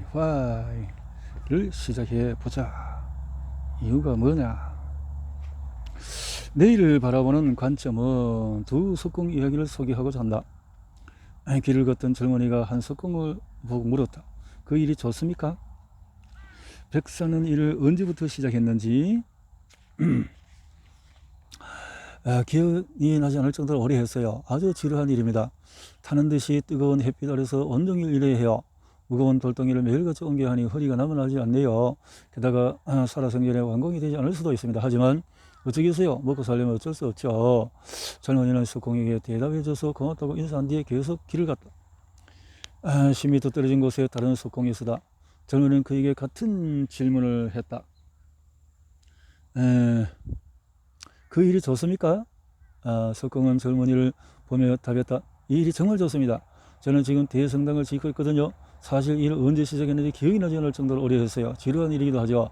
하이파이를 시작해 보자. 이유가 뭐냐? 내일을 바라보는 관점은 두 석공 이야기를 소개하고자 한다. 길을 걷던 젊은이가 한 석공을 보고 물었다. 그 일이 좋습니까? 백사는 일을 언제부터 시작했는지 기억이 나지 않을 정도로 오래 했어요. 아주 지루한 일입니다. 타는 듯이 뜨거운 햇빛 아래서 온종일 일해야 해요. 무거운 돌덩이를 매일같이 옮겨야 하니 허리가 남아나지 않네요. 게다가 살아생전에 완공이 되지 않을 수도 있습니다. 하지만 어쩌겠어요. 먹고 살려면 어쩔 수 없죠. 젊은이는 석공에게 대답해줘서 고맙다고 인사한 뒤에 계속 길을 갔다. 10m 떨어진 곳에 다른 석공이 있었다. 젊은이는 그에게 같은 질문을 했다. 그 일이 좋습니까? 석공은 젊은이를 보며 답했다. 이 일이 정말 좋습니다. 저는 지금 대성당을 짓고 있거든요. 사실 일을 언제 시작했는지 기억이 나지 않을 정도로 오래 했어요. 지루한 일이기도 하죠.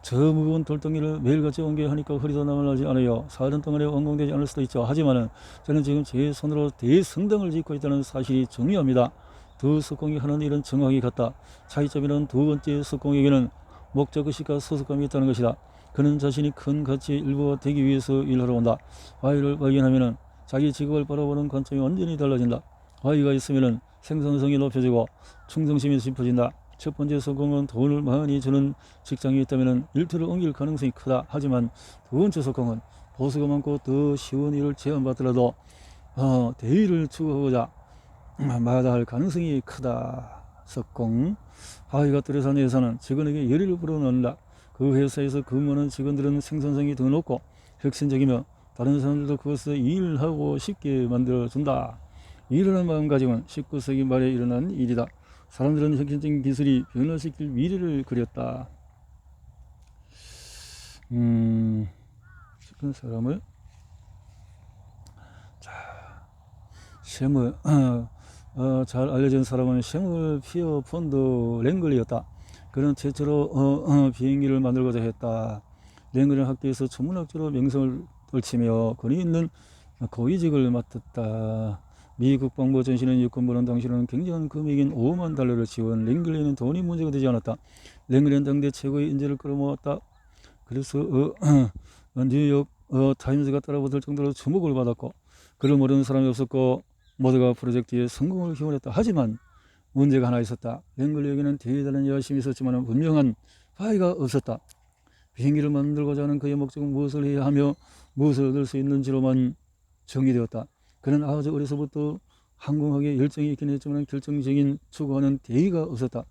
저 무거운 돌덩이를 매일같이 옮겨야 하니까 허리도 남아나지 않아요. 4년 동안에 완공되지 않을 수도 있죠. 하지만은 저는 지금 제 손으로 대성당을 짓고 있다는 사실이 중요합니다. 두 석공이 하는 일은 정확히 같다. 차이점이란 두 번째 석공에게는 목적의식과 소속감이 있다는 것이다. 그는 자신이 큰 가치의 일부가 되기 위해서 일하러 온다. 화의를 발견하면은 자기 직업을 바라보는 관점이 완전히 달라진다. 화의가 있으면은 생산성이 높여지고 충성심이 짚어진다. 첫 번째 석공은 돈을 많이 주는 직장이 있다면 일터를 옮길 가능성이 크다. 하지만 두 번째 석공은 보수가 많고 더 쉬운 일을 제안받더라도 대의를 추구하고자 마다할 가능성이 크다. 석공. 화의가 뚜렷한 회사는 직원에게 열의를 불어넣는다. 그 회사에서 근무하는 직원들은 생산성이 더 높고 혁신적이며 다른 사람들도 그것을 일하고 싶게 만들어준다. 이러한 마음가짐은 19세기 말에 일어난 일이다. 사람들은 혁신적인 기술이 변화시킬 미래를 그렸다. 싶은 사람을 셰물 잘 알려진 사람은 셰물 피어 폰드 랭글이었다. 그는 최초로 비행기를 만들고자 했다. 랭글은 학교에서 천문학자로 명성을 떨치며 권위 있는 고위직을 맡았다. 미 국방부 전신은 육군부는 당시로는 굉장한 금액인 5만 달러를 지원. 랭글에는 돈이 문제가 되지 않았다. 랭글은 당대 최고의 인재를 끌어모았다. 그래서 뉴욕 타임즈가 따라붙을 정도로 주목을 받았고 그를 모르는 사람이 없었고 모두가 프로젝트의 성공을 기원했다. 하지만 문제가 하나 있었다. 랭글에게는 대단한 열심이 있었지만 분명한 화의가 없었다. 비행기를 만들고자 하는 그의 목적은 무엇을 해야 하며 무엇을 얻을 수 있는지로만 정의되었다. 그는 아주 어려서부터 항공학에 열정이 있긴 했지만 결정적인 추구하는 대의가 없었다.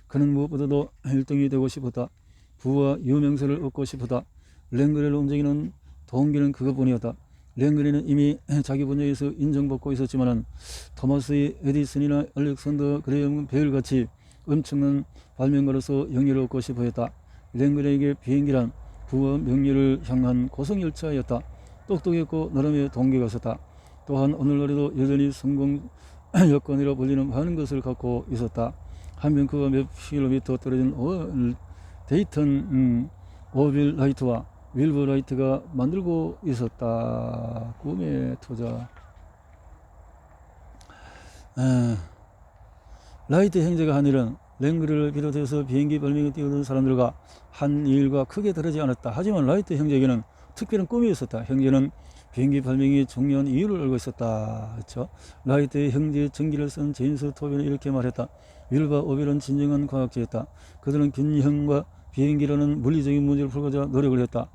그는 무엇보다도 1등이 되고 싶었다. 부와 유명세를 얻고 싶었다. 랭글을 움직이는 동기는 그것뿐이었다. 랭글리는 이미 자기 분야에서 인정받고 있었지만 토마스 에디슨이나 알렉산더 그레엄 벨같이 엄청난 발명가로서 영예를 얻고 싶어 했다. 랭글리에게 비행기란 부와 명예를 향한 고성열차였다. 똑똑했고 나름의 동기가 있었다. 또한 오늘날에도 여전히 성공 여건이라 불리는 많은 것을 갖고 있었다. 한 뱅크가 몇 킬로미터 떨어진 데이턴 오빌 라이트와 윌버 라이트가 만들고 있었다. 꿈의 투자. 라이트 형제가 한 일은 랭글을 비롯해서 비행기 발명에 뛰어든 사람들과 한 일과 크게 다르지 않았다. 하지만 라이트 형제에게는 특별한 꿈이 있었다. 형제는 비행기 발명이 중요한 이유를 알고 있었다. 그렇죠? 라이트의 형제의 전기를 쓴 제임스 토비는 이렇게 말했다. 윌과 오빌은 진정한 과학자였다. 그들은 균형과 비행기라는 물리적인 문제를 풀고자 노력을 했다.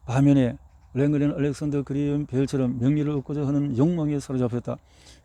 반면에 랭글은 알렉산더 그리엄 벨처럼 명예를 얻고자 하는 욕망에 사로잡혔다.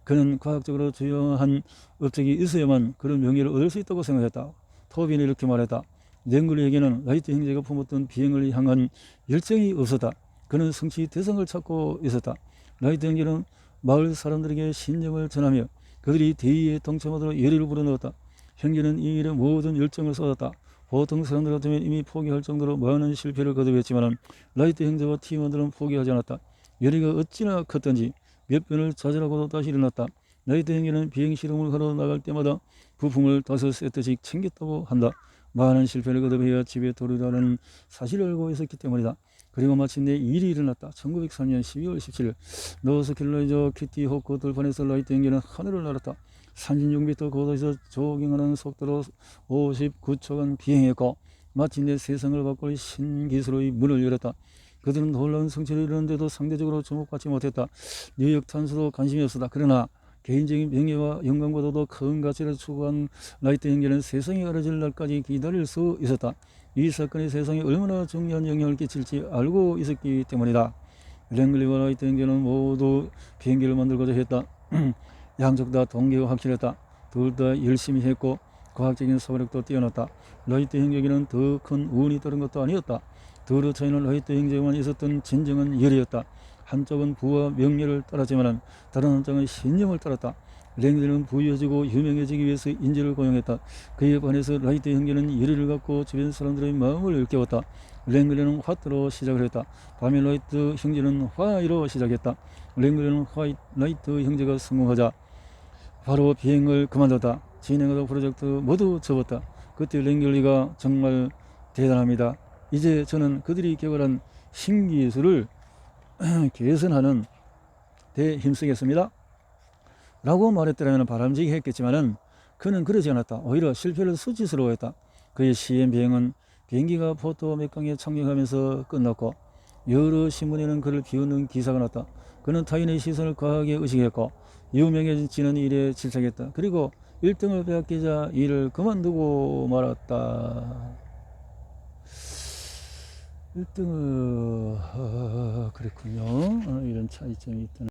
그는 과학적으로 주요한 업적이 있어야만 그런 명예를 얻을 수 있다고 생각했다. 토비는 이렇게 말했다. 랭글에게는 라이트 형제가 품었던 비행을 향한 열정이 없었다. 그는 성취 대상을 찾고 있었다. 라이트 형제는 마을 사람들에게 신념을 전하며 그들이 대의에 동참하도록 예리를 불어넣었다. 형제는 이 일에 모든 열정을 쏟았다. 보통 사람들 같으면 이미 포기할 정도로 많은 실패를 거듭했지만 라이트 형제와 팀원들은 포기하지 않았다. 열의가 어찌나 컸던지 몇 번을 좌절하고도 다시 일어났다. 라이트 형제는 비행 실험을 하러 나갈 때마다 부품을 5세트씩 챙겼다고 한다. 많은 실패를 거듭해야 집에 돌아오는 사실을 알고 있었기 때문이다. 그리고 마침내 일이 일어났다. 1903년 12월 17일 노스캐롤라이나 키티 호크 들판에서 라이트 형제는 하늘을 날았다. 36m 고도에서 조깅하는 속도로 59초간 비행했고 마침내 세상을 바꿀 신기술의 문을 열었다. 그들은 놀라운 성취를 이루는데도 상대적으로 주목받지 못했다. 뉴욕 탄수도 관심이 없었다. 그러나 개인적인 명예와 영광보다도 큰 가치를 추구한 라이트 형제는 세상이 알아질 날까지 기다릴 수 있었다. 이 사건이 세상에 얼마나 중요한 영향을 끼칠지 알고 있었기 때문이다. 랭글리와 라이트 형제는 모두 비행기를 만들고자 했다. 양쪽 다 동기가 확실했다. 둘 다 열심히 했고 과학적인 소력도 뛰어났다. 라이트 형제에게는 더 큰 운이 따른 것도 아니었다. 둘의 차이는 라이트 형제에만 있었던 진정한 열이었다. 한쪽은 부와 명예를 따랐지만 다른 한쪽은 신념을 따랐다. 랭글리는 부유해지고 유명해지기 위해서 인재를 고용했다. 그에 반해서 라이트 형제는 열의를 갖고 주변 사람들의 마음을 일깨웠다. 랭글리는 화투로 시작을 했다. 밤에 라이트 형제는 화이로 시작했다. 랭글리는 라이트 형제가 성공하자 바로 비행을 그만뒀다. 진행하던 프로젝트 모두 접었다. 그때 랭글리가 정말 대단합니다. 이제 저는 그들이 개발한 신기술을 개선하는 데 힘쓰겠습니다. 라고 말했더라면 바람직했겠지만은 그는 그러지 않았다. 오히려 실패를 수치스러워했다. 그의 CM 비행은 비행기가 포토 맥강에 착륙하면서 끝났고 여러 신문에는 그를 비웃는 기사가 났다. 그는 타인의 시선을 과하게 의식했고 유명해지는 일에 집착했다. 그리고 1등을 빼앗기자 일을 그만두고 말았다. 1등을 그랬군요. 이런 차이점이 있다.